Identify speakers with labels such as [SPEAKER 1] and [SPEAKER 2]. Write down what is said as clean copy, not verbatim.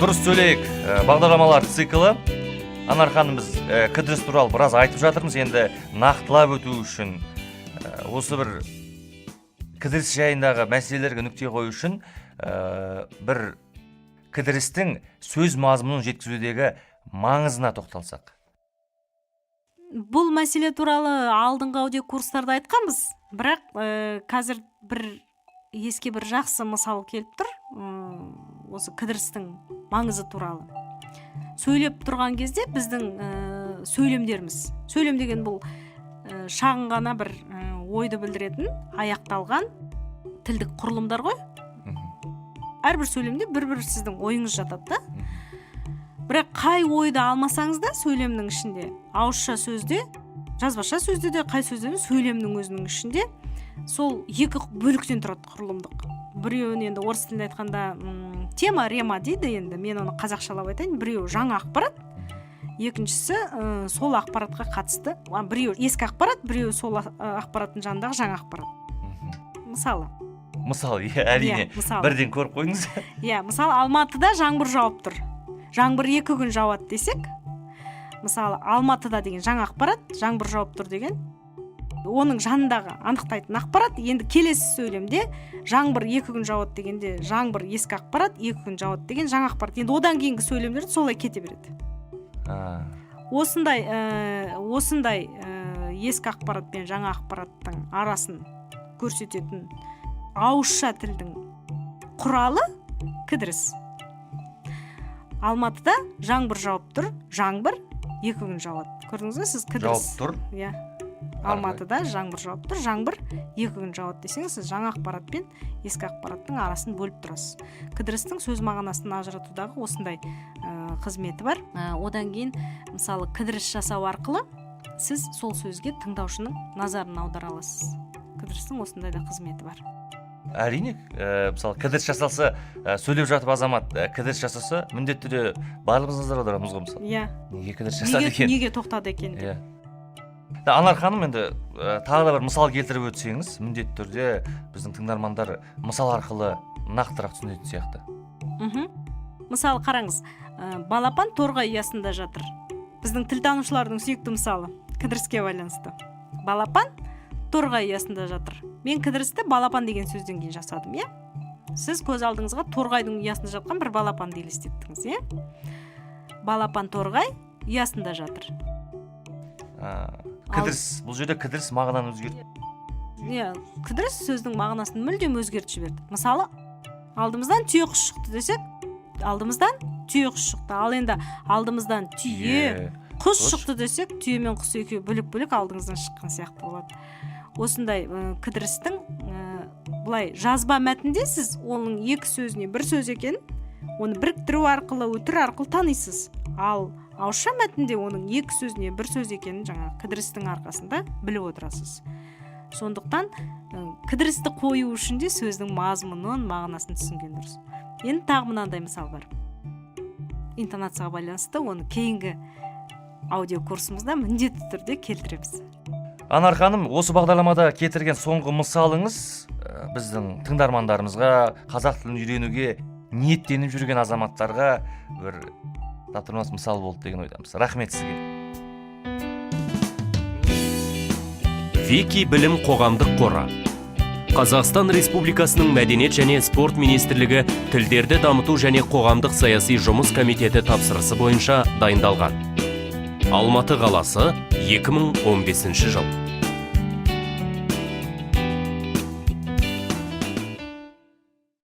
[SPEAKER 1] Дұрыс сөйлейік. Бағдарламалар циклы. Анар ханым, біз кідіріс туралы біраз айтып жатырмыз. Енді нақтылап өту үшін осы бір кідіріс жайындағы мәселелерге нүкте қою үшін бір кідірістің сөз мазмұнын жеткізудегі маңызына тоқталсақ.
[SPEAKER 2] Бұл мәселе туралы алдыңғы аудио курстарда айтқанбыз, бірақ қазір еске бір жақсы мысал келіп тұр, осы кідірістің маңызы туралы. Сөйлеп тұрған кезде біздің сөйлемдеріміз, сөйлем деген бұл шағын ғана бір ойды білдіретін, аяқталған тілдік құрылымдар ғой. Әрбір сөйлемде бір сіздің ойыңыз жатады да. Бірақ қай ойды алмасаңыз да сөйлемнің ішінде, ауызша сөзде, жазбаша сөзде де, қай сөзде де сөйлемнің өзінің ішінде сол екі бөліктен тұрады құрылымдық. Біреуін енді орыс тілінде айтқанда тема, рема дейді, енді мен оны қазақшалап айтайын. Біреуі жаңа ақпарат, екіншісі сол ақпаратқа қатысты. Біреуі ескі ақпарат, біреуі сол ақпараттың жанындағы жаңа ақпарат. Мысалы,
[SPEAKER 1] әрине, бірден көріп қойыңыз.
[SPEAKER 2] Мысалы, Алматыда жаңбыр жауып тұр. Жаңбыр 2 күн жауады десек, мысалы, Алматыда деген жаңа ақпарат, жаңбыр жауып тұр деген, оның жанындағы анықтайтын ақпарат, енді келесі сөйлемде жаңбыр 2 күн жауады дегенде, жаңбыр ескі ақпарат, 2 күн жауады деген жаңа ақпарат. Енді одан кейінгі сөйлемдер солай кете береді. Осындай ескі ақпарат пен жаңа ақпараттың арасын көрсететін ауызша тілдің құралы кідіріс. Алматыда жаңбыр жауып тұр, жаңбыр 2 күн жауады. Көрдіңіз бе, сіз кідіріс?
[SPEAKER 1] Жауып тұр.
[SPEAKER 2] Иә. Алматыда жаңбыр жауып тұр, жаңбыр 2 күн жауады десеңіз, сіз жаңа ақпарат пен ескі ақпараттың арасын бөліп тұрасыз. Кідірістің сөз мағынасын ажыратудағы осындай қызметі бар. Одан кейін, мысалы, кідіріс жасау арқылы сіз сол сөзге тыңдаушының назарын аудара аласыз. Кідірістің осындай да қызметі бар.
[SPEAKER 1] Әрине, мысалы, кідіріс жасалса, сөйлеп жатып азамат кідіріс жасаса, міндетті түрде барлығымыз назар аударамыз ғой, мысалы.
[SPEAKER 2] Иә.
[SPEAKER 1] Неге кідіріс жасады екен?
[SPEAKER 2] Неге тоқтады екен деп.
[SPEAKER 1] Анар ханым, енді тағы да бір мысал келтіріп өтсеңіз, міндетті түрде біздің тыңдармандар мысал арқылы нақтырақ түсінетін сияқты.
[SPEAKER 2] Мысалы, қараңыз, балапан торғай ұясында жатыр. Біздің тілтанушылардың сүйікті мысалы, кідіріске байланысты. Балапан торғай ұясында жатыр. Мен кідірісті балапан деген сөзден кейін жасадым, иә? Сіз көз алдыңызға торғайдың ұясында жатқан бір балапан елестеттіңіз, иә? Балапан торғай ұясында жатыр.
[SPEAKER 1] Кідіріс, бұл жерде кідіріс мағынаны өзгертті.
[SPEAKER 2] Иә, кідіріс сөздің мағынасын мүлдем өзгертіп жіберді. Мысалы, алдымыздан түйеқұс шықты десек, алдымыздан түйеқұс шықты. Ал енді алдымыздан түйе, құс шықты десек, түйе мен құс екеуі бөлек-бөлек алдыңыздан шыққан сияқты болады. Осындай кідірістің былай жазба мәтінде сіз оның 2 сөзіне 1 сөз екенін, оны біріктіру арқылы, өтір арқылы танисыз. Ал ауызша мәтінде оның 2 сөзіне 1 сөз екенін жаңа кідірістің арқасында біліп отырасыз. Сондықтан кідірісті қою үшін де сөздің мазмұнын, мағынасын түсінген дұрыс. Енді тағы мынандай мысал бар. Интонацияға байланысты оны кейінгі аудио курсымызда міндетті түрде келтіреміз.
[SPEAKER 1] Анар ханым, осы бағдарламада кетірген соңғы мысалыңыз біздің тыңдармандарымызға, қазақ тілін үйренуге ниеттеніп жүрген азаматтарға бір таптырмас мысал болды деген ойдамыз. Рахмет сізге.
[SPEAKER 3] Вики білім қоғамдық қоры. Қазақстан Республикасының Мәдениет және спорт министрлігі тілдерді дамыту және қоғамдық саяси жұмыс комитеті тапсырысы бойынша дайындалған. Алматы қаласы, 2015 жыл.